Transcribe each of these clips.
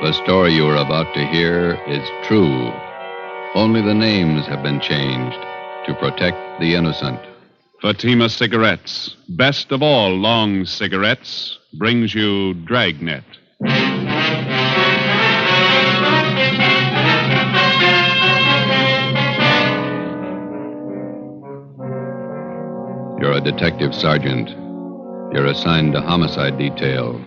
The story you are about to hear is true. Only the names have been changed to protect the innocent. Fatima Cigarettes, best of all long cigarettes, brings you Dragnet. You're a detective sergeant. You're assigned to homicide detail.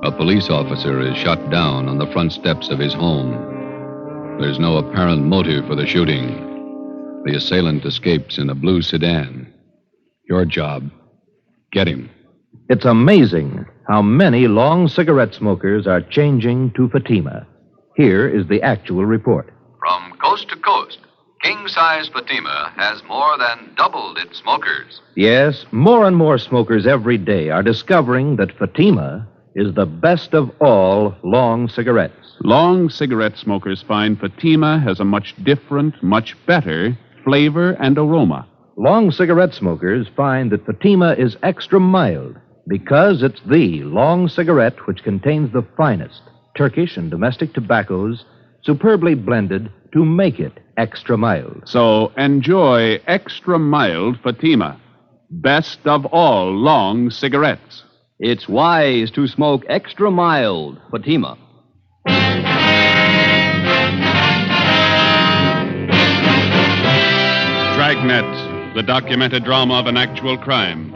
A police officer is shot down on the front steps of his home. There's no apparent motive for the shooting. The assailant escapes in a blue sedan. Your job, get him. It's amazing how many long cigarette smokers are changing to Fatima. Here is the actual report. From coast to coast, king-size Fatima has more than doubled its smokers. Yes, more and more smokers every day are discovering that Fatima is the best of all long cigarettes. Long cigarette smokers find Fatima has a much different, much better flavor and aroma. Long cigarette smokers find that Fatima is extra mild because it's the long cigarette which contains the finest Turkish and domestic tobaccos superbly blended to make it extra mild. So enjoy extra mild Fatima, best of all long cigarettes. It's wise to smoke extra mild Fatima. Dragnet, the documented drama of an actual crime.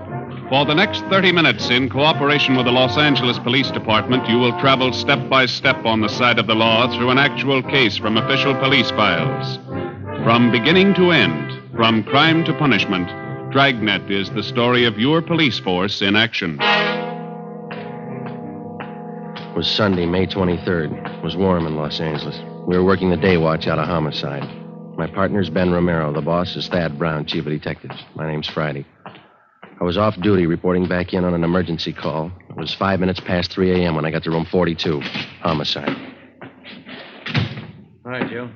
For the next 30 minutes, in cooperation with the Los Angeles Police Department, you will travel step by step on the side of the law through an actual case from official police files. From beginning to end, from crime to punishment, Dragnet is the story of your police force in action. It was Sunday, May 23rd. It was warm in Los Angeles. We were working the day watch out of homicide. My partner's Ben Romero. The boss is Thad Brown, chief of detectives. My name's Friday. I was off duty reporting back in on an emergency call. It was 5 minutes past 3 a.m. when I got to room 42. Homicide. Hi, Joe.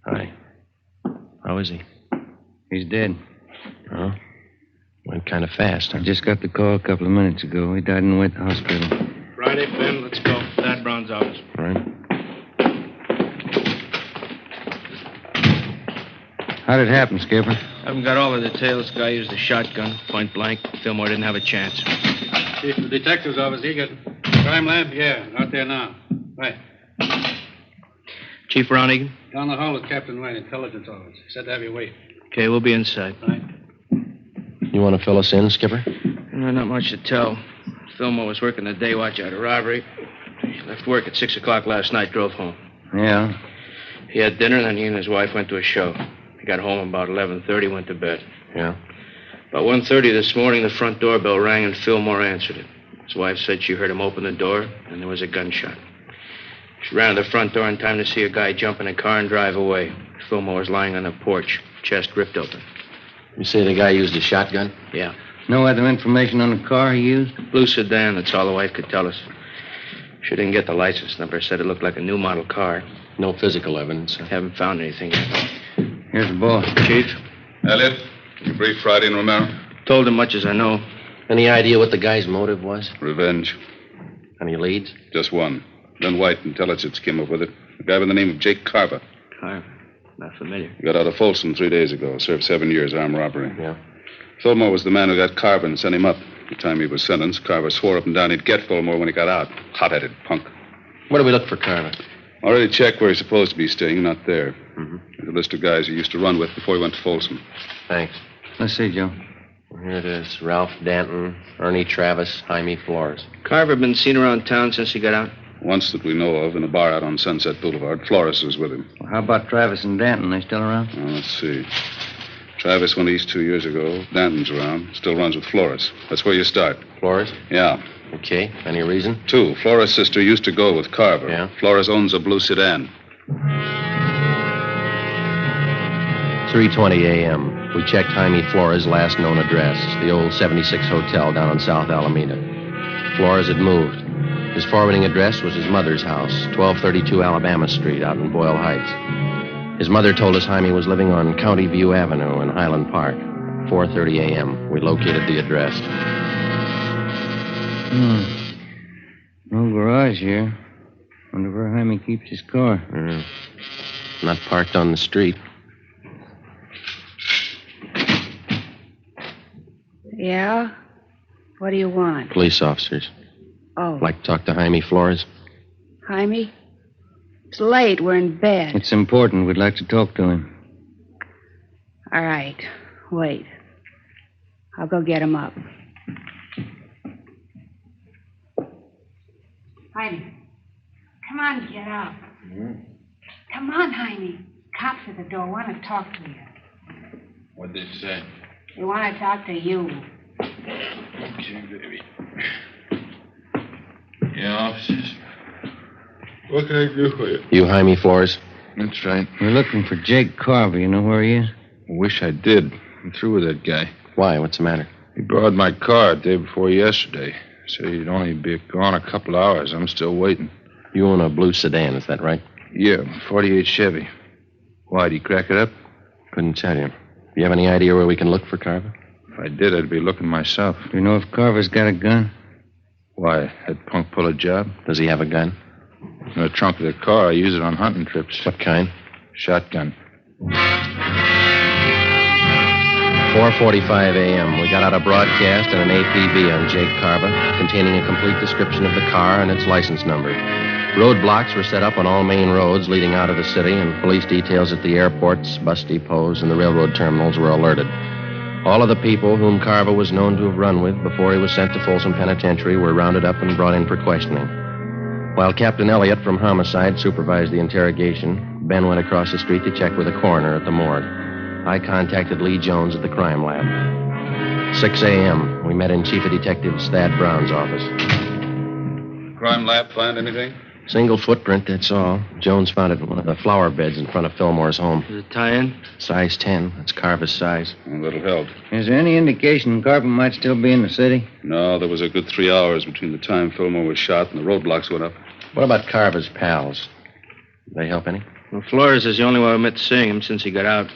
Hi. How is he? He's dead. Oh? Went kind of fast, huh? I just got the call a couple of minutes ago. He died in the Wet Hospital. Friday, Ben, let's go. Thad Brown's office. All right. How did it happen, Skipper? Haven't got all the details. Guy used a shotgun, point blank. Fillmore didn't have a chance. Chief of the detective's office, he got crime lab? Yeah, out there now. Right. Chief Ronigan? Down the hall with Captain White, intelligence office. Said to have you wait. Okay, we'll be inside. Right. You want to fill us in, Skipper? No, not much to tell. Fillmore was working the day watch out of robbery. He left work at 6 o'clock last night, drove home. Yeah. He had dinner, then he and his wife went to a show. He got home about 11:30, went to bed. Yeah. About 1:30 this morning, the front doorbell rang and Fillmore answered it. His wife said she heard him open the door, and there was a gunshot. She ran to the front door in time to see a guy jump in a car and drive away. Fillmore was lying on the porch, chest ripped open. You say the guy used a shotgun? Yeah. No other information on the car he used? Blue sedan, that's all the wife could tell us. She didn't get the license number, said it looked like a new model car. No physical evidence. Haven't found anything yet. Here's the boss. Chief? Elliot, you brief Friday and Romero? Told him much as I know. Any idea what the guy's motive was? Revenge. Any leads? Just one. Then White Intelligence came up with it. A guy by the name of Jake Carver. Carver? Not familiar. He got out of Folsom 3 days ago. Served 7 years armed robbery. Yeah. Fillmore was the man who got Carver and sent him up. The time he was sentenced, Carver swore up and down he'd get Fillmore when he got out. Hot-headed punk. Where do we look for Carver? Already checked where he's supposed to be staying. Not there. Mm-hmm. There's a list of guys he used to run with before he went to Folsom. Thanks. Let's see, Joe. Here it is. Ralph Danton, Ernie Travis, Jaime Flores. Carver been seen around town since he got out? Once that we know of, in a bar out on Sunset Boulevard. Flores was with him. Well, how about Travis and Danton? They still around? Well, let's see. Travis went east 2 years ago. Danton's around. Still runs with Flores. That's where you start. Flores? Yeah. Okay. Any reason? 2. Flores' sister used to go with Carver. Yeah. Flores owns a blue sedan. 3:20 a.m. We checked Jaime Flores' last known address, the old 76 Hotel down on South Alameda. Flores had moved. His forwarding address was his mother's house, 1232 Alabama Street out in Boyle Heights. His mother told us Jaime was living on County View Avenue in Highland Park. 4:30 a.m. We located the address. No garage here. Wonder where Jaime keeps his car. Not parked on the street. Yeah? What do you want? Police officers. Oh, Like to talk to Jaime Flores? Jaime? It's late. We're in bed. It's important. We'd like to talk to him. All right. Wait. I'll go get him up. Jaime. Come on, get up. Come on, Jaime. Cops at the door want to talk to you. What'd they say? They want to talk to you. Okay, baby. Yeah, officers. What can I do for you? You Jaime Flores? That's right. We're looking for Jake Carver. You know where he is? Wish I did. I'm through with that guy. Why? What's the matter? He borrowed my car day before yesterday. Said he'd only be gone a couple hours. I'm still waiting. You own a blue sedan, is that right? Yeah, 48 Chevy. Why'd he crack it up? Couldn't tell you. You have any idea where we can look for Carver? If I did, I'd be looking myself. Do you know if Carver's got a gun? Why? That punk pull a job? Does he have a gun? In the trunk of the car. I use it on hunting trips. What kind? Shotgun. 4:45 a.m. We got out a broadcast and an APB on Jake Carver, containing a complete description of the car and its license number. Roadblocks were set up on all main roads leading out of the city, and police details at the airports, bus depots, and the railroad terminals were alerted. All of the people whom Carver was known to have run with before he was sent to Folsom Penitentiary were rounded up and brought in for questioning. While Captain Elliott from Homicide supervised the interrogation, Ben went across the street to check with the coroner at the morgue. I contacted Lee Jones at the crime lab. 6 a.m. We met in Chief of Detectives Thad Brown's office. Crime lab find anything? Single footprint, that's all. Jones found it in one of the flower beds in front of Fillmore's home. Does it tie in? Size 10. That's Carver's size. A little help. Is there any indication Carver might still be in the city? No, there was a good 3 hours between the time Fillmore was shot and the roadblocks went up. What about Carver's pals? Did they help any? Well, Flores is the only one who admits seeing him since he got out.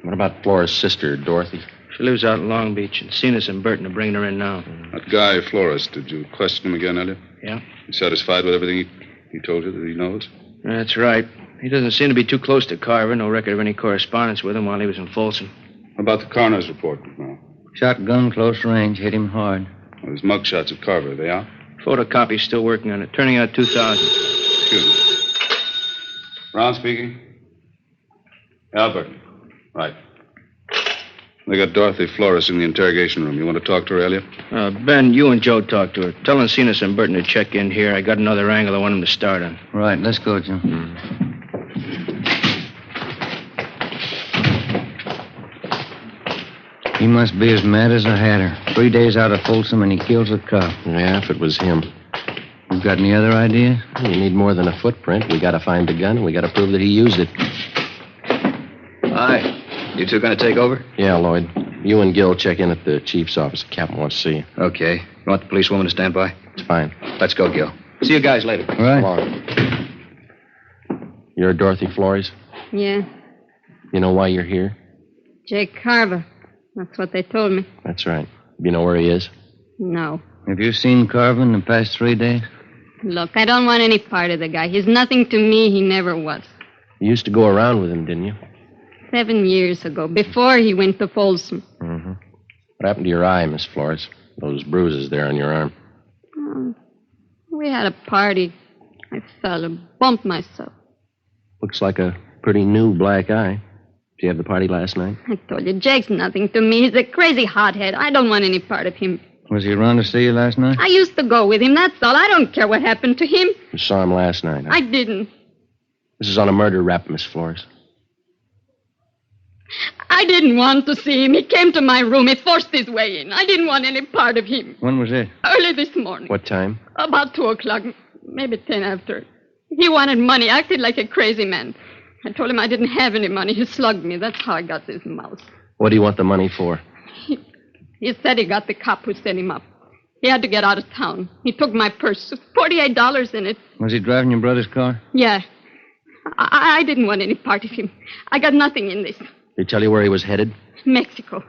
What about Flores' sister, Dorothy? She lives out in Long Beach, and Cenas and Burton are bringing her in now. That guy, Flores, did you question him again, Elliot? Yeah? You satisfied with everything he told you that he knows? That's right. He doesn't seem to be too close to Carver. No record of any correspondence with him while he was in Folsom. How about the coroner's report now? Shotgun, close range, hit him hard. Well, there's mugshots of Carver. Are they out? Photocopy's still working on it. Turning out 2,000. Excuse me. Brown speaking. Albert. Right. They got Dorothy Flores in the interrogation room. You want to talk to her, Elliot? Ben, you and Joe talk to her. Tell Cenas and Burton to check in here. I got another angle I want them to start on. Right, let's go, Joe. He must be as mad as a hatter. 3 days out of Folsom and he kills a cop. Yeah, if it was him. You got any other ideas? You need more than a footprint. We got to find the gun, and we got to prove that he used it. Hi. You two going to take over? Yeah, Lloyd. You and Gil check in at the chief's office. The captain wants to see you. Okay. You want the policewoman to stand by? It's fine. Let's go, Gil. See you guys later. All right. Come on. You're Dorothy Flores? Yeah, You know why you're here? Jake Carver. That's what they told me. That's right. You know where he is? No. Have you seen Carver in the past 3 days? Look, I don't want any part of the guy. He's nothing to me. He never was. You used to go around with him, didn't you? 7 years ago, before he went to Folsom. Mm-hmm. What happened to your eye, Miss Flores? Those bruises there on your arm. We had a party. I fell and bumped myself. Looks like a pretty new black eye. Did you have the party last night? I told you, Jake's nothing to me. He's a crazy hothead. I don't want any part of him. Was he around to see you last night? I used to go with him, that's all. I don't care what happened to him. You saw him last night, huh? I didn't. This is on a murder rap, Miss Flores. I didn't want to see him. He came to my room. He forced his way in. I didn't want any part of him. When was it? Early this morning. What time? About 2 o'clock, maybe 10 after. He wanted money, acted like a crazy man. I told him I didn't have any money. He slugged me. That's how I got this mouse. What do you want the money for? He said he got the cop who set him up. He had to get out of town. He took my purse. $48 in it. Was he driving your brother's car? Yeah. I didn't want any part of him. I got nothing in this. Did he tell you where he was headed? Mexico.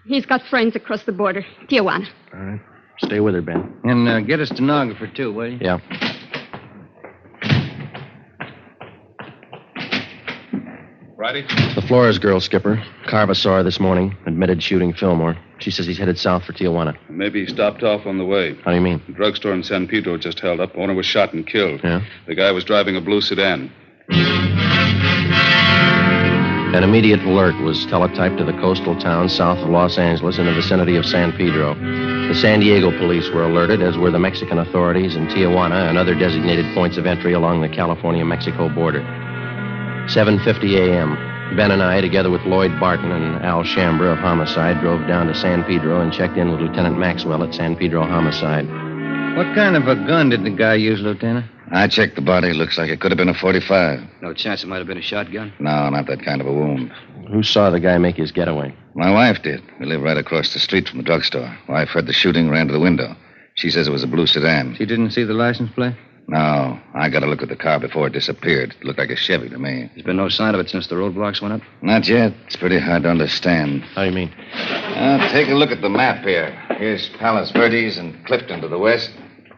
He's got friends across the border. Tijuana. All right. Stay with her, Ben. And get a stenographer, too, will you? Yeah. Righty. The Flores girl, Skipper. Carva saw her this morning, admitted shooting Fillmore. She says he's headed south for Tijuana. Maybe he stopped off on the way. How do you mean? The drugstore in San Pedro just held up. Owner was shot and killed. Yeah? The guy was driving a blue sedan. An immediate alert was teletyped to the coastal town south of Los Angeles in the vicinity of San Pedro. The San Diego police were alerted, as were the Mexican authorities in Tijuana and other designated points of entry along the California-Mexico border. 7:50 a.m. Ben and I, together with Lloyd Barton and Al Shambra of Homicide, drove down to San Pedro and checked in with Lieutenant Maxwell at San Pedro Homicide. What kind of a gun did the guy use, Lieutenant? I checked the body. Looks like it could have been a .45. No chance it might have been a shotgun? No, not that kind of a wound. Who saw the guy make his getaway? My wife did. We live right across the street from the drugstore. Wife heard the shooting, ran to the window. She says it was a blue sedan. She didn't see the license plate? No, I got a look at the car before it disappeared. It looked like a Chevy to me. There's been no sign of it since the roadblocks went up? Not yet. It's pretty hard to understand. How do you mean? Take a look at the map here. Here's Palos Verdes and Clifton to the west.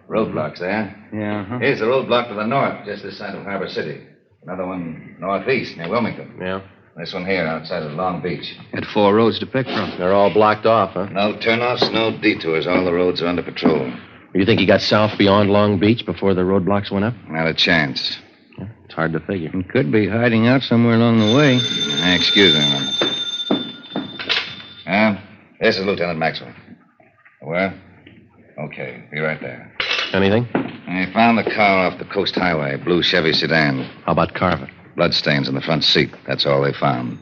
Roadblocks there. Yeah, Here's the roadblock to the north, just this side of Harbor City. Another one northeast, near Wilmington. Yeah? This one here, outside of Long Beach. Had 4 roads to pick from. They're all blocked off, huh? No turnoffs, no detours. All the roads are under patrol. You think he got south beyond Long Beach before the roadblocks went up? Not a chance. Yeah, it's hard to figure. He could be hiding out somewhere along the way. Excuse me. This is Lieutenant Maxwell. Where? Okay, be right there. Anything? I found the car off the Coast Highway, blue Chevy sedan. How about Carver? Bloodstains in the front seat. That's all they found.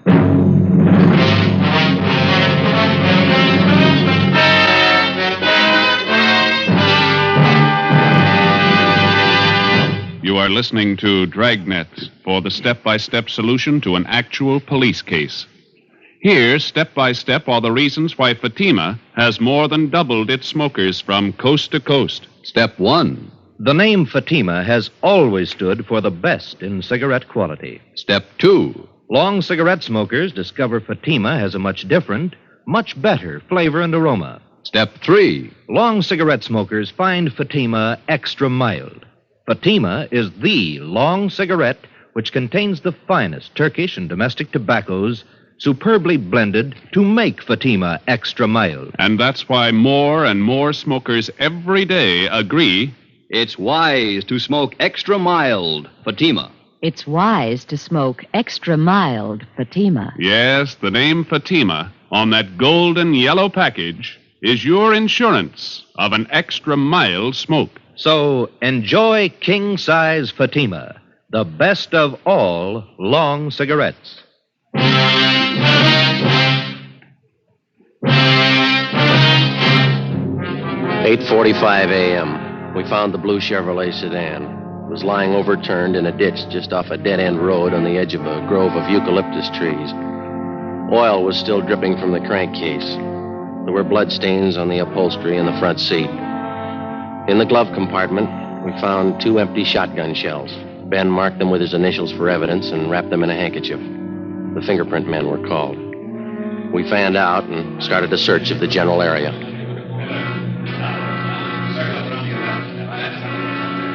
You are listening to Dragnet for the step-by-step solution to an actual police case. Here, step by step, are the reasons why Fatima has more than doubled its smokers from coast to coast. Step 1. The name Fatima has always stood for the best in cigarette quality. Step 2. Long cigarette smokers discover Fatima has a much different, much better flavor and aroma. Step 3. Long cigarette smokers find Fatima extra mild. Fatima is the long cigarette which contains the finest Turkish and domestic tobaccos superbly blended to make Fatima extra mild. And that's why more and more smokers every day agree It's wise to smoke extra mild, Fatima. It's wise to smoke extra mild Fatima. yes, the name Fatima on that golden yellow package is your insurance of an extra mild smoke. So enjoy king-size Fatima, the best of all long cigarettes. 8:45 a.m. We found the blue Chevrolet sedan. It was lying overturned in a ditch just off a dead-end road on the edge of a grove of eucalyptus trees. Oil was still dripping from the crankcase. There were bloodstains on the upholstery in the front seat. In the glove compartment, we found 2 empty shotgun shells. Ben marked them with his initials for evidence and wrapped them in a handkerchief. The fingerprint men were called. We fanned out and started a search of the general area.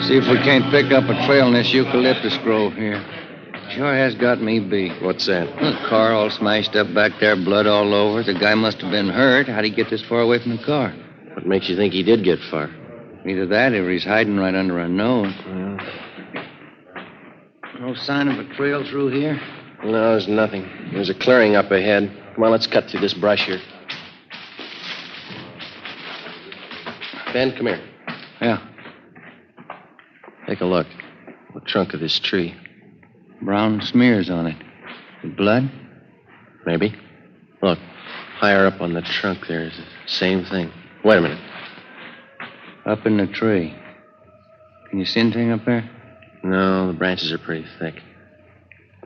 See if we can't pick up a trail in this eucalyptus grove here. Sure has got me beat. What's that? The car all smashed up back there, blood all over. The guy must have been hurt. How'd he get this far away from the car? What makes you think he did get far? Either that or he's hiding right under our nose. No sign of a trail through here? No, there's nothing. There's a clearing up ahead. Come on, let's cut through this brush here. Ben, come here. Yeah. Take a look. The trunk of this tree. Brown smears on it. Blood? Maybe. Look, higher up on the trunk there is the same thing. Wait a minute. Up in the tree. Can you see anything up there? No, the branches are pretty thick.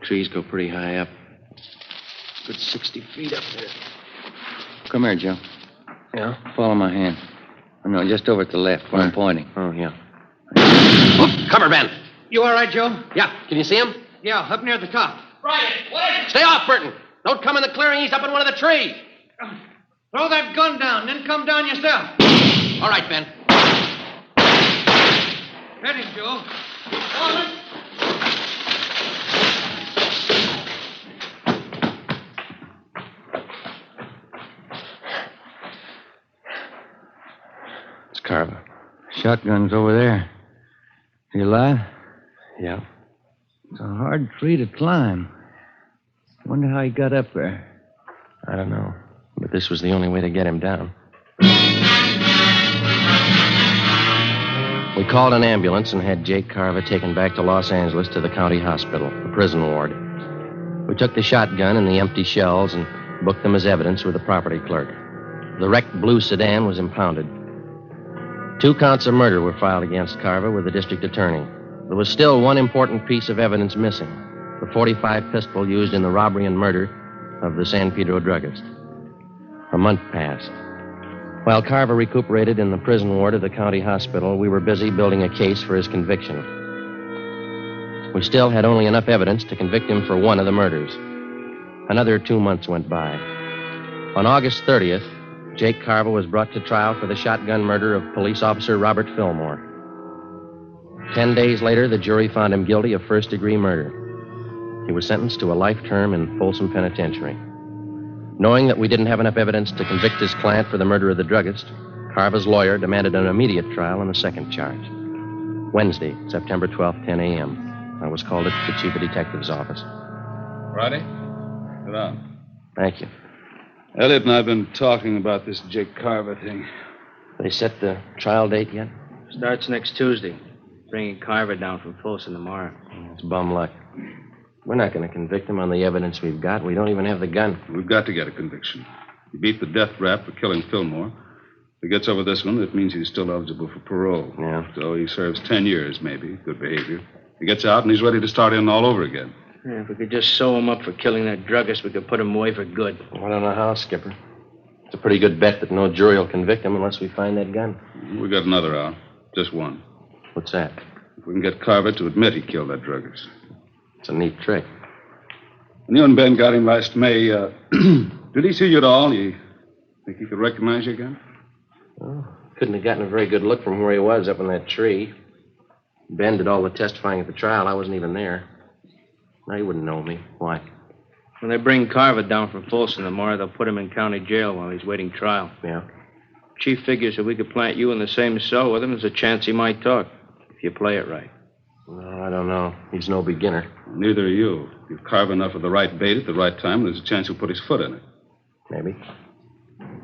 Trees go pretty high up. Good 60 feet up there. Come here, Joe. Yeah? Follow my hand. Oh, no, just over at the left where I'm pointing. Oh, yeah. Whoop, cover, Ben. You all right, Joe? Yeah. Can you see him? Yeah, up near the top. Stay off, Burton. Don't come in the clearing. He's up in one of the trees. Throw that gun down, then come down yourself. All right, Ben. Hit him, Joe. Carver. Shotgun's over there. You alive? Yeah. It's a hard tree to climb. Wonder how he got up there. I don't know. But this was the only way to get him down. We called an ambulance and had Jake Carver taken back to Los Angeles to the county hospital, the prison ward. We took the shotgun and the empty shells and booked them as evidence with the property clerk. The wrecked blue sedan was impounded. 2 counts of murder were filed against Carver with the district attorney. There was still one important piece of evidence missing, the .45 pistol used in the robbery and murder of the San Pedro druggist. A month passed. While Carver recuperated in the prison ward of the county hospital, we were busy building a case for his conviction. We still had only enough evidence to convict him for one of the murders. Another 2 months went by. On August 30th, Jake Carver was brought to trial for the shotgun murder of police officer Robert Fillmore. 10 days later, the jury found him guilty of first-degree murder. He was sentenced to a life term in Folsom Penitentiary. Knowing that we didn't have enough evidence to convict his client for the murder of the druggist, Carver's lawyer demanded an immediate trial on the second charge. Wednesday, September 12th, 10 a.m. I was called at the chief of detective's office. Friday? Sit down. Thank you. Elliot and I have been talking about this Jake Carver thing. They set the trial date yet? Starts next Tuesday. Bringing Carver down from Folsom tomorrow. It's bum luck. We're not going to convict him on the evidence we've got. We don't even have the gun. We've got to get a conviction. He beat the death rap for killing Fillmore. If he gets over this one, it means he's still eligible for parole. Yeah. So he serves 10 years, maybe. Good behavior. He gets out and he's ready to start in all over again. Yeah, if we could just sew him up for killing that druggist, we could put him away for good. I don't know how, Skipper. It's a pretty good bet that no jury will convict him unless we find that gun. We got another out. Just one. What's that? If we can get Carver to admit he killed that druggist. It's a neat trick. When you and Ben got him last May, did he see you at all? You think he could recognize you again? Well, couldn't have gotten a very good look from where he was up in that tree. Ben did all the testifying at the trial. I wasn't even there. Now, he wouldn't know me. Why? When they bring Carver down from Folsom tomorrow, they'll put him in county jail while he's waiting trial. Yeah. Chief figures if we could plant you in the same cell with him, there's a chance he might talk, if you play it right. No, I don't know. He's no beginner. Neither are you. If you carve enough of the right bait at the right time, there's a chance he'll put his foot in it. Maybe.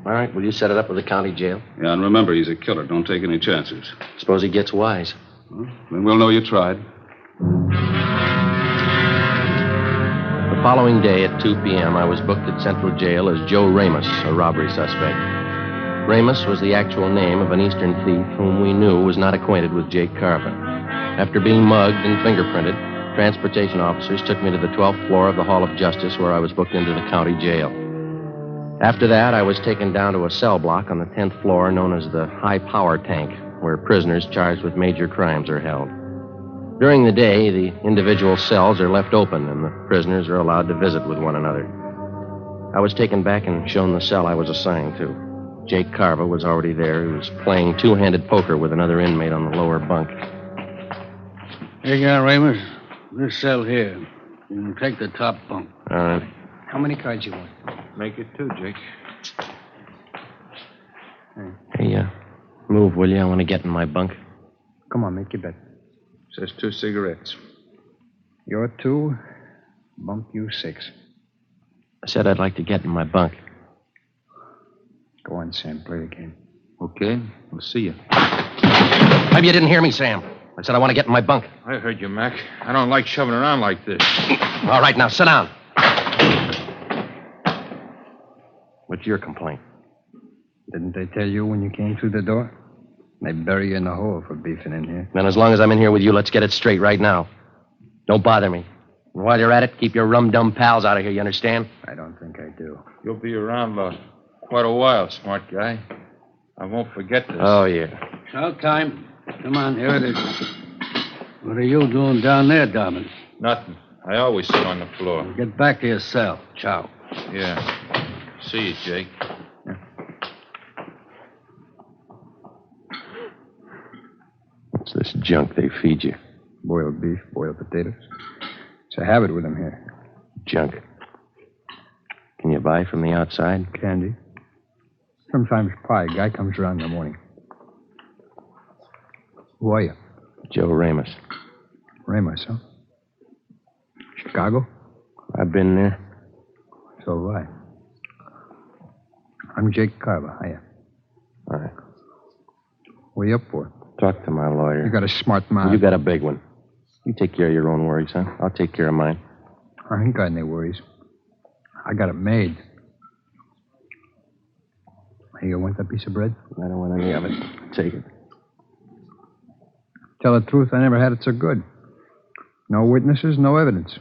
All right, will you set it up with the county jail? Yeah, and remember, he's a killer. Don't take any chances. Suppose he gets wise. Well, then we'll know you tried. The following day at 2 p.m., I was booked at Central Jail as Joe Ramos, a robbery suspect. Ramos was the actual name of an Eastern thief whom we knew was not acquainted with Jake Carver. After being mugged and fingerprinted, transportation officers took me to the 12th floor of the Hall of Justice, where I was booked into the county jail. After that, I was taken down to a cell block on the 10th floor known as the High Power Tank, where prisoners charged with major crimes are held. During the day, the individual cells are left open, and the prisoners are allowed to visit with one another. I was taken back and shown the cell I was assigned to. Jake Carver was already there. He was playing two-handed poker with another inmate on the lower bunk. Here you are, Ramos. This cell here. You can take the top bunk. All right. How many cards you want? Make it 2, Jake. Hey, move, will you? I want to get in my bunk. Come on, make your bet. Says 2 cigarettes. You're 2, bunk you 6. I said I'd like to get in my bunk. Go on, Sam, play the game. Okay, we'll see you. Maybe you didn't hear me, Sam. I said I want to get in my bunk. I heard you, Mac. I don't like shoving around like this. All right, now sit down. What's your complaint? Didn't they tell you when you came through the door? They bury you in the hole for beefing in here. Then as long as I'm in here with you, let's get it straight right now. Don't bother me. And while you're at it, keep your rum-dum pals out of here, you understand? I don't think I do. You'll be around quite a while, smart guy. I won't forget this. Oh, yeah. Showtime. Come on, here it is. What are you doing down there, Dobbin? Nothing. I always sit on the floor. Get back to your cell. Ciao. Yeah. See you, Jake. What's this junk they feed you? Boiled beef, boiled potatoes. It's a habit with them here. Junk. Can you buy from the outside? Candy. Sometimes pie. Guy comes around in the morning. Who are you? Joe Ramos. Ramos, huh? Chicago? I've been there. So have I. I'm Jake Carver. Hiya. All right. What are you up for? Talk to my lawyer. You got a smart mouth. You got a big one. You take care of your own worries, huh? I'll take care of mine. I ain't got any worries. I got it made. Hey, you want that piece of bread? I don't want any of it. Take it. Tell the truth, I never had it so good. No witnesses, no evidence.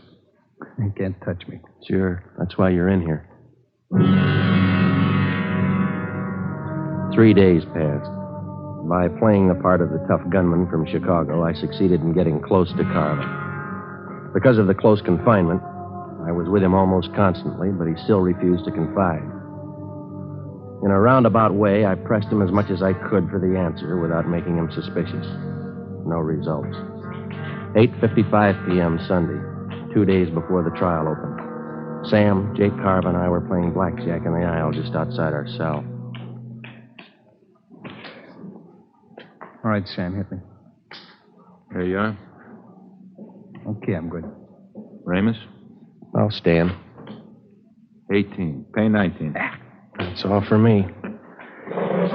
You can't touch me. Sure. That's why you're in here. 3 days passed. By playing the part of the tough gunman from Chicago, I succeeded in getting close to Carver. Because of the close confinement, I was with him almost constantly, but he still refused to confide. In a roundabout way, I pressed him as much as I could for the answer without making him suspicious. No results. 8:55 p.m. Sunday, 2 days before the trial opened. Sam, Jake Carver, and I were playing blackjack in the aisle just outside our cell. All right, Sam, hit me. There you are. Okay, I'm good. Ramos? I'll stand. 18. Pay 19. That's all for me.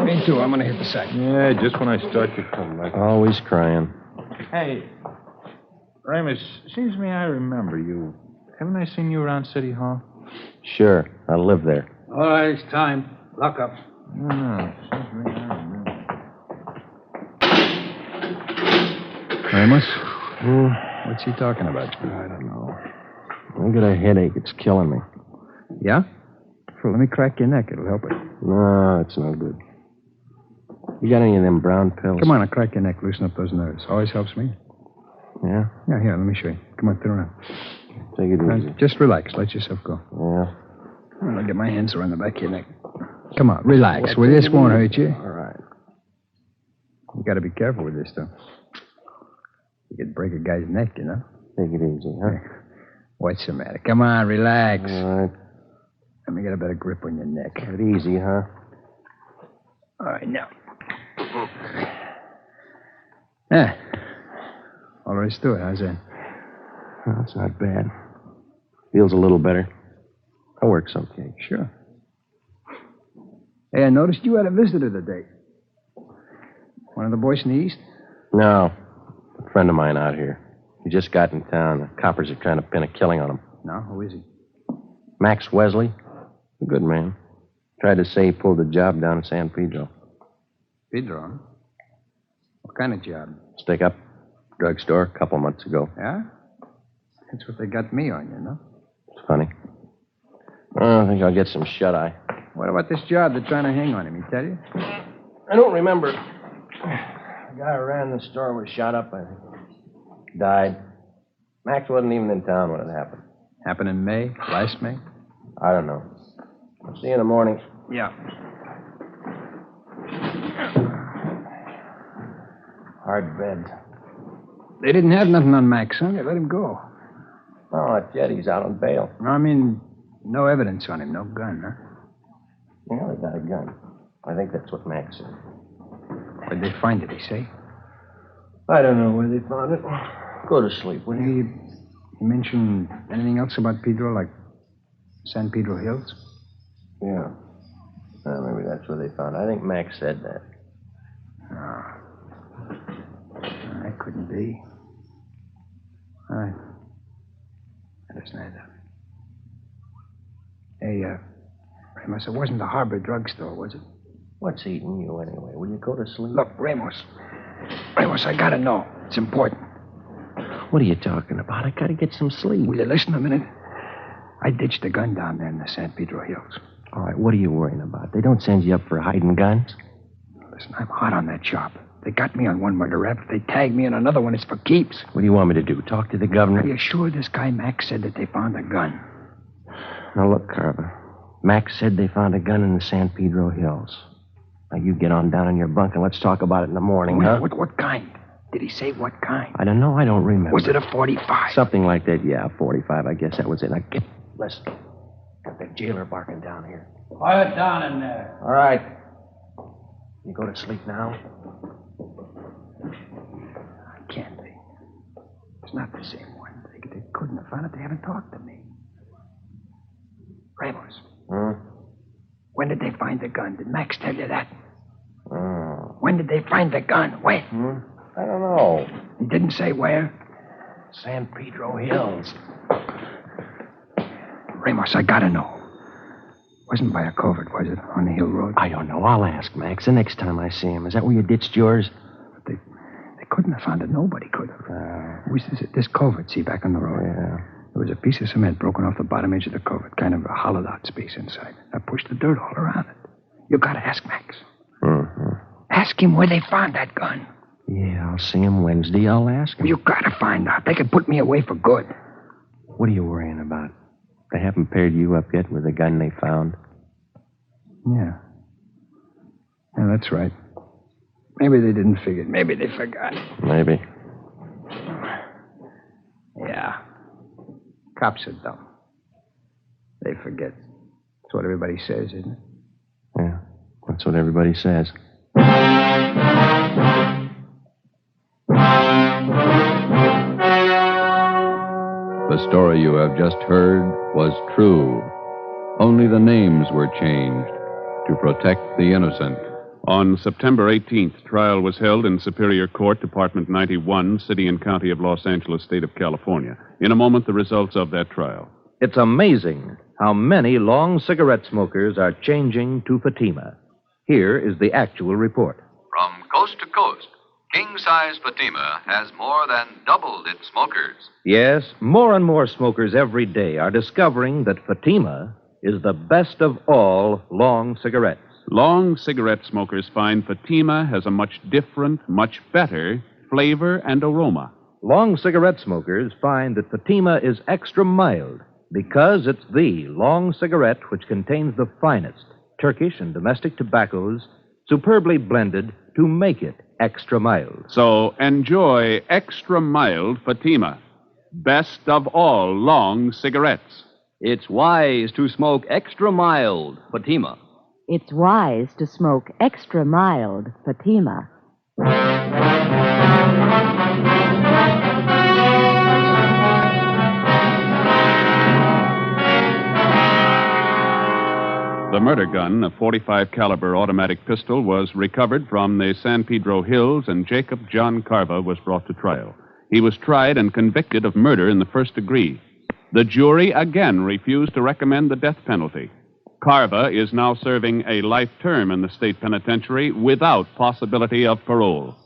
Me too. I'm going to hit the sack. Yeah, just when I start to come back. Always crying. Hey, Ramos, seems to me I remember you. Haven't I seen you around City Hall? Sure, I live there. All right, it's time. Lock up. No, seems to me I remember. Ramos? What's he talking about? I don't know. I got a headache. It's killing me. Yeah? Well, let me crack your neck. It'll help it. No, it's no good. You got any of them brown pills? Come on, I'll crack your neck. Loosen up those nerves. Always helps me. Yeah? Yeah, here, let me show you. Come on, turn around. Take it easy. Just relax. Let yourself go. Yeah. I'll get my hands around the back of your neck. Come on, relax. Well, this won't hurt you. All right. You got to be careful with this, though. You could break a guy's neck, you know? Take it easy, huh? What's the matter? Come on, relax. All right. Let me get a better grip on your neck. Take it easy, huh? All right, now. Yeah. All there is to it. How's that? Well, it's not bad. Feels a little better. That works okay. Sure. Hey, I noticed you had a visitor today. One of the boys in the East? No. A friend of mine out here. He just got in town. The coppers are trying to pin a killing on him. No? Who is he? Max Wesley. A good man. Tried to say he pulled a job down in San Pedro. Pedro, huh? What kind of job? Stick up. Drugstore a couple months ago. Yeah? That's what they got me on, you know? It's funny. I think I'll get some shut-eye. What about this job they're trying to hang on him? He tell you? I don't remember. The guy who ran the store was shot up, I think. Died. Max wasn't even in town when it happened. Happened in May? Last May? I don't know. I'll see you in the morning. Yeah. Hard bed. They didn't have nothing on Max, huh? They let him go. Oh, that Jetty's out on bail. I mean, no evidence on him, no gun, huh? Yeah, they got a gun. I think that's what Max said. Where'd they find it, he say? I don't know where they found it. Go to sleep, will you? He mentioned anything else about Pedro, like San Pedro Hills? Yeah. Maybe that's where they found it. I think Max said that. No. That couldn't be. All right. That isn't either. Hey, Ramos, it wasn't the Harbor drugstore, was it? What's eating you anyway? Will you go to sleep? Look, Ramos. Ramos, I gotta know. It's important. What are you talking about? I gotta get some sleep. Will you listen a minute? I ditched a gun down there in the San Pedro Hills. All right, what are you worrying about? They don't send you up for hiding guns? Listen, I'm hot on that job. They got me on one murder rap. If they tag me on another one, it's for keeps. What do you want me to do? Talk to the governor? Are you sure this guy Max said that they found a gun? Now, look, Carver. Max said they found a gun in the San Pedro Hills. Now, you get on down in your bunk and let's talk about it in the morning, huh? What kind? Did he say what kind? I don't know. I don't remember. Was it a 45? Something like that, yeah, 45. I guess that was it. Now, get... Listen. Got that jailer barking down here. Quiet down in there. All right. You go to sleep now? It's not the same one. They couldn't have found it. They haven't talked to me. Ramos. When did they find the gun? Did Max tell you that? When did they find the gun? When? I don't know. He didn't say where? San Pedro Hills. Ramos, I gotta know. Wasn't by a covert, was it? On the hill road? I don't know. I'll ask Max the next time I see him. Is that where you ditched yours? They couldn't have found it. Nobody could have. This covert, see, back on the road. Yeah. There was a piece of cement broken off the bottom edge of the covert, kind of a hollowed out space inside. I pushed the dirt all around it. You gotta ask Max. Ask him where they found that gun. Yeah, I'll see him Wednesday. I'll ask him. You gotta find out. They could put me away for good. What are you worrying about? They haven't paired you up yet with the gun they found? Yeah. Yeah, that's right. Maybe they didn't figure it. Maybe they forgot. Maybe. Yeah. Cops are dumb. They forget. That's what everybody says, isn't it? Yeah, that's what everybody says. The story you have just heard was true. Only the names were changed to protect the innocent. On September 18th, trial was held in Superior Court, Department 91, City and County of Los Angeles, State of California. In a moment, the results of that trial. It's amazing how many long cigarette smokers are changing to Fatima. Here is the actual report. From coast to coast, king-size Fatima has more than doubled its smokers. Yes, more and more smokers every day are discovering that Fatima is the best of all long cigarettes. Long cigarette smokers find Fatima has a much different, much better flavor and aroma. Long cigarette smokers find that Fatima is extra mild because it's the long cigarette which contains the finest Turkish and domestic tobaccos superbly blended to make it extra mild. So enjoy extra mild Fatima. Best of all long cigarettes. It's wise to smoke extra mild Fatima. It's wise to smoke extra mild Fatima. The murder gun, a .45 caliber automatic pistol, was recovered from the San Pedro Hills, and Jacob John Carva was brought to trial. He was tried and convicted of murder in the first degree. The jury again refused to recommend the death penalty. Carva is now serving a life term in the state penitentiary without possibility of parole.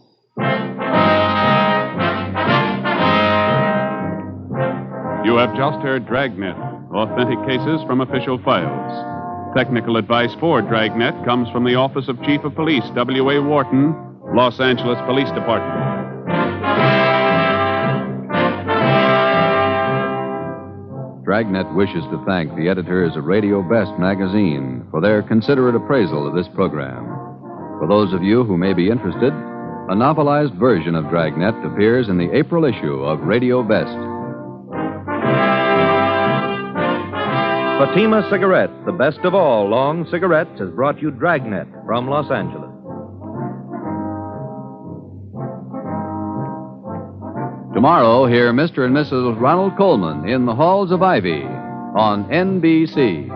You have just heard Dragnet, authentic cases from official files. Technical advice for Dragnet comes from the Office of Chief of Police, W.A. Wharton, Los Angeles Police Department. Dragnet wishes to thank the editors of Radio Best magazine for their considerate appraisal of this program. For those of you who may be interested, a novelized version of Dragnet appears in the April issue of Radio Best. Fatima Cigarettes, the best of all long cigarettes, has brought you Dragnet from Los Angeles. Tomorrow, hear Mr. and Mrs. Ronald Coleman in the Halls of Ivy on NBC.